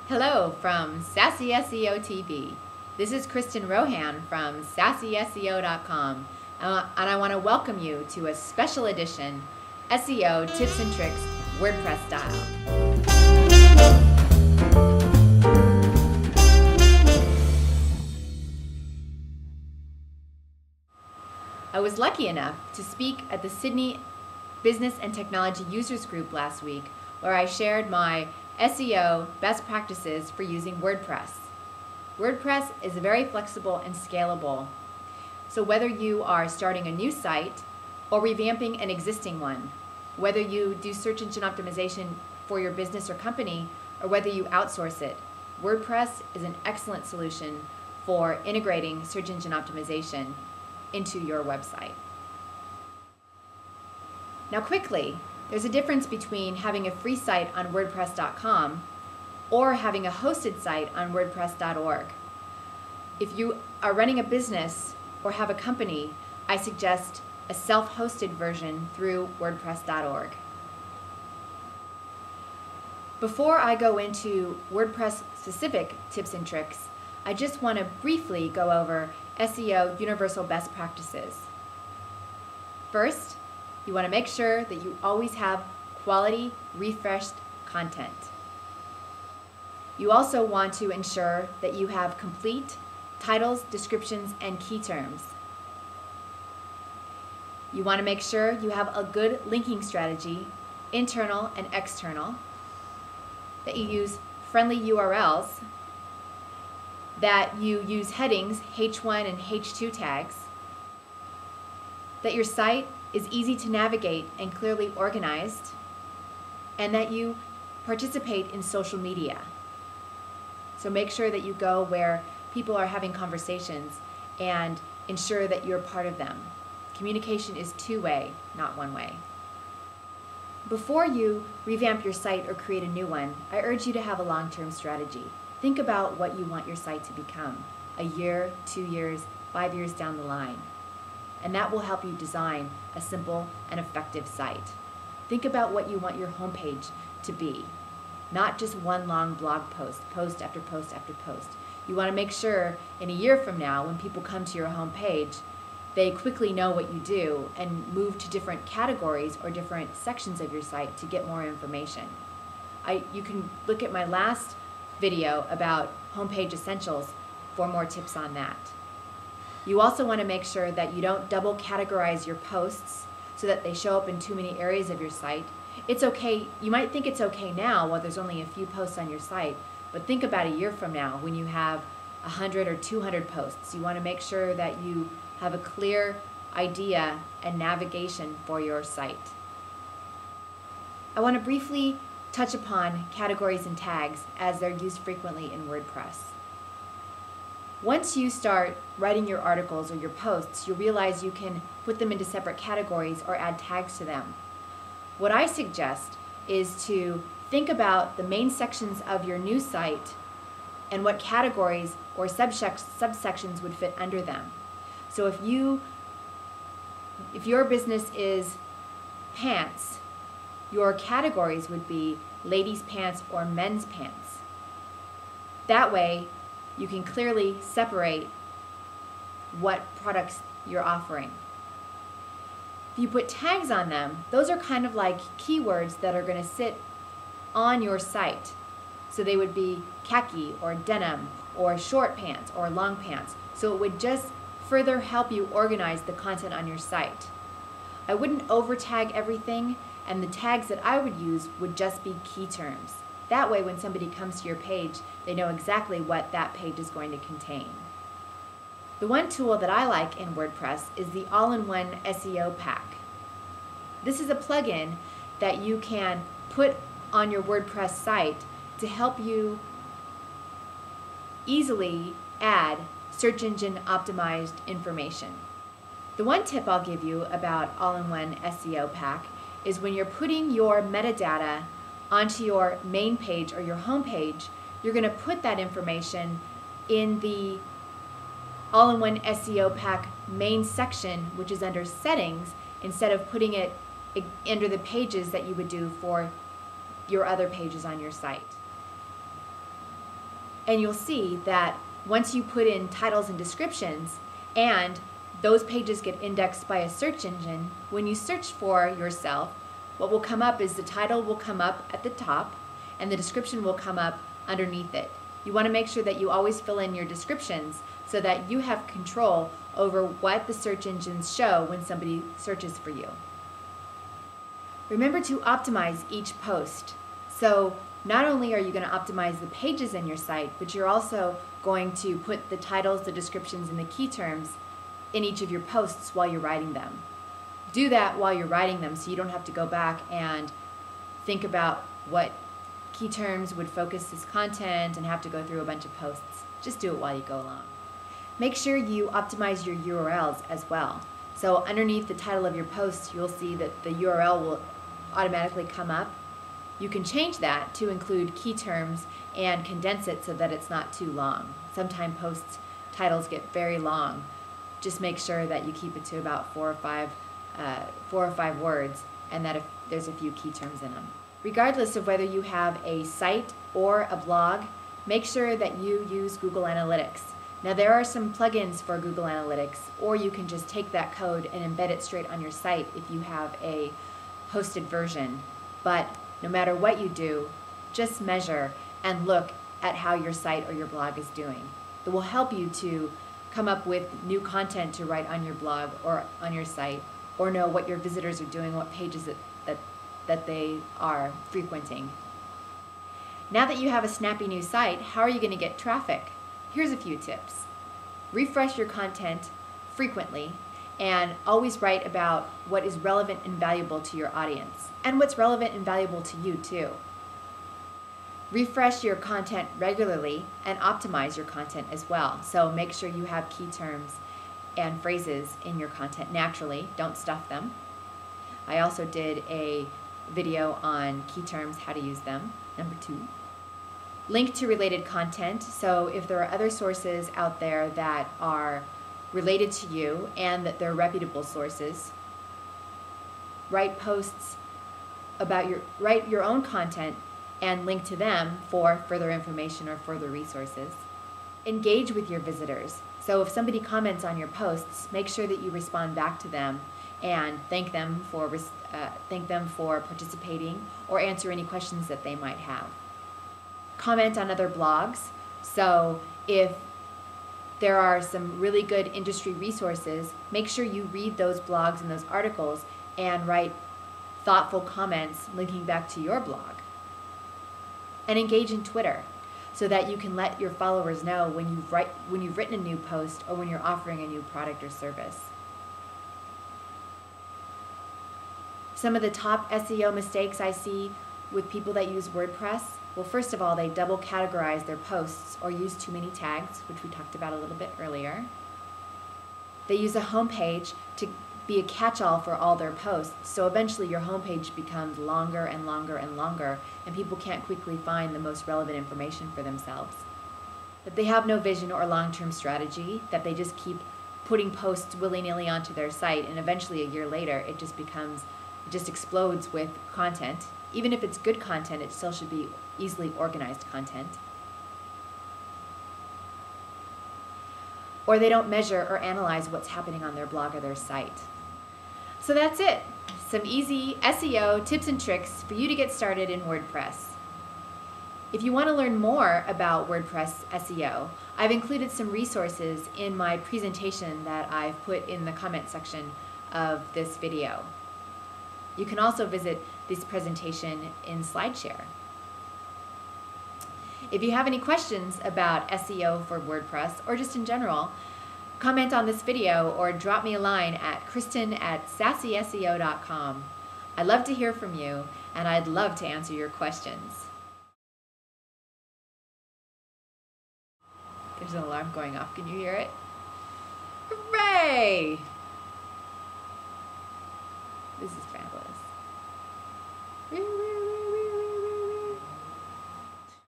Hello from SassySEOTV. This is Kristin Rohan from SassySEO.com, and I want to welcome you to a special edition SEO Tips and Tricks WordPress style. I was lucky enough to speak at the Sydney Business and Technology Users Group last week, where I shared my SEO best practices for using WordPress. WordPress is very flexible and scalable, so whether you are starting a new site or revamping an existing one, whether you do search engine optimization for your business or company, or whether you outsource it, WordPress is an excellent solution for integrating search engine optimization into your website. Now quickly, there's a difference between having a free site on WordPress.com or having a hosted site on WordPress.org. If you are running a business or have a company, I suggest a self-hosted version through WordPress.org. Before I go into WordPress-specific tips and tricks, I just want to briefly go over SEO universal best practices. First, you want to make sure that you always have quality, refreshed content. You also want to ensure that you have complete titles, descriptions, and key terms. You want to make sure you have a good linking strategy, internal and external, that you use friendly URLs, that you use headings, H1 and H2 tags, that your site is easy to navigate and clearly organized, and that you participate in social media. So make sure that you go where people are having conversations and ensure that you're part of them. Communication is two-way, not one-way. Before you revamp your site or create a new one, I urge you to have a long-term strategy. Think about what you want your site to become a year, 2 years, 5 years down the line. And that will help you design a simple and effective site. Think about what you want your homepage to be, not just one long blog post, post after post after post. You want to make sure in a year from now, when people come to your homepage, they quickly know what you do and move to different categories or different sections of your site to get more information. You can look at my last video about homepage essentials for more tips on that. You also want to make sure that you don't double categorize your posts so that they show up in too many areas of your site. It's okay, you might think it's okay now while there's only a few posts on your site, but think about a year from now when you have 100 or 200 posts. You want to make sure that you have a clear idea and navigation for your site. I want to briefly touch upon categories and tags as they're used frequently in WordPress. Once you start writing your articles or your posts, you'll realize you can put them into separate categories or add tags to them. What I suggest is to think about the main sections of your new site and what categories or subsections would fit under them. So if your business is pants, your categories would be ladies' pants or men's pants. That way, you can clearly separate what products you're offering. If you put tags on them, those are kind of like keywords that are going to sit on your site. So they would be khaki or denim or short pants or long pants. So it would just further help you organize the content on your site. I wouldn't over tag everything, and the tags that I would use would just be key terms. That way, when somebody comes to your page, they know exactly what that page is going to contain. The one tool that I like in WordPress is the AllinOne SEO Pack. This is a plugin that you can put on your WordPress site to help you easily add search engine optimized information. The one tip I'll give you about AllinOne SEO Pack is when you're putting your metadata onto your main page or your home page, you're going to put that information in the AllinOne SEO Pack main section, which is under settings, instead of putting it under the pages that you would do for your other pages on your site. And you'll see that once you put in titles and descriptions and those pages get indexed by a search engine, when you search for yourself, what will come up is the title will come up at the top and the description will come up underneath it. You want to make sure that you always fill in your descriptions so that you have control over what the search engines show when somebody searches for you. Remember to optimize each post. So not only are you going to optimize the pages in your site, but you're also going to put the titles, the descriptions, and the key terms in each of your posts while you're writing them. Do that while you're writing them so you don't have to go back and think about what key terms would focus this content and have to go through a bunch of posts. Just do it while you go along. Make sure you optimize your URLs as well. So underneath the title of your post, you'll see that the URL will automatically come up. You can change that to include key terms and condense it so that it's not too long. Sometimes posts titles get very long. Just make sure that you keep it to about 4 or 5 words, and that if there's a few key terms in them. Regardless of whether you have a site or a blog, make sure that you use Google Analytics. Now there are some plugins for Google Analytics, or you can just take that code and embed it straight on your site if you have a hosted version. But no matter what you do, just measure and look at how your site or your blog is doing. It will help you to come up with new content to write on your blog or on your site, or know what your visitors are doing, what pages that they are frequenting. Now that you have a snappy new site, how are you going to get traffic? Here's a few tips. Refresh your content frequently and always write about what is relevant and valuable to your audience, and what's relevant and valuable to you too. Refresh your content regularly and optimize your content as well. So make sure you have key terms and phrases in your content naturally. Don't stuff them. I also did a video on key terms, how to use them. Number 2. Link to related content. So if there are other sources out there that are related to you and that they're reputable sources, write posts about write your own content and link to them for further information or further resources. Engage with your visitors. So if somebody comments on your posts, make sure that you respond back to them and thank them for participating, or answer any questions that they might have. Comment on other blogs. So if there are some really good industry resources, make sure you read those blogs and those articles and write thoughtful comments linking back to your blog. And engage in Twitter so that you can let your followers know when you've written a new post or when you're offering a new product or service. Some of the top SEO mistakes I see with people that use WordPress, well, first of all, they double categorize their posts or use too many tags, which we talked about a little bit earlier. They use a homepage to be a catch-all for all their posts, so eventually your homepage becomes longer and longer and longer, and people can't quickly find the most relevant information for themselves. That they have no vision or long-term strategy, that they just keep putting posts willy-nilly onto their site, and eventually a year later it just explodes with content. Even if it's good content, it still should be easily organized content. Or they don't measure or analyze what's happening on their blog or their site. So that's it. Some easy SEO tips and tricks for you to get started in WordPress. If you want to learn more about WordPress SEO, I've included some resources in my presentation that I've put in the comment section of this video. You can also visit this presentation in SlideShare. If you have any questions about SEO for WordPress or just in general, comment on this video or drop me a line at Kristin@SassySEO.com. I'd love to hear from you, and I'd love to answer your questions. There's an alarm going off. Can you hear it? Hooray! This is fabulous. Woo!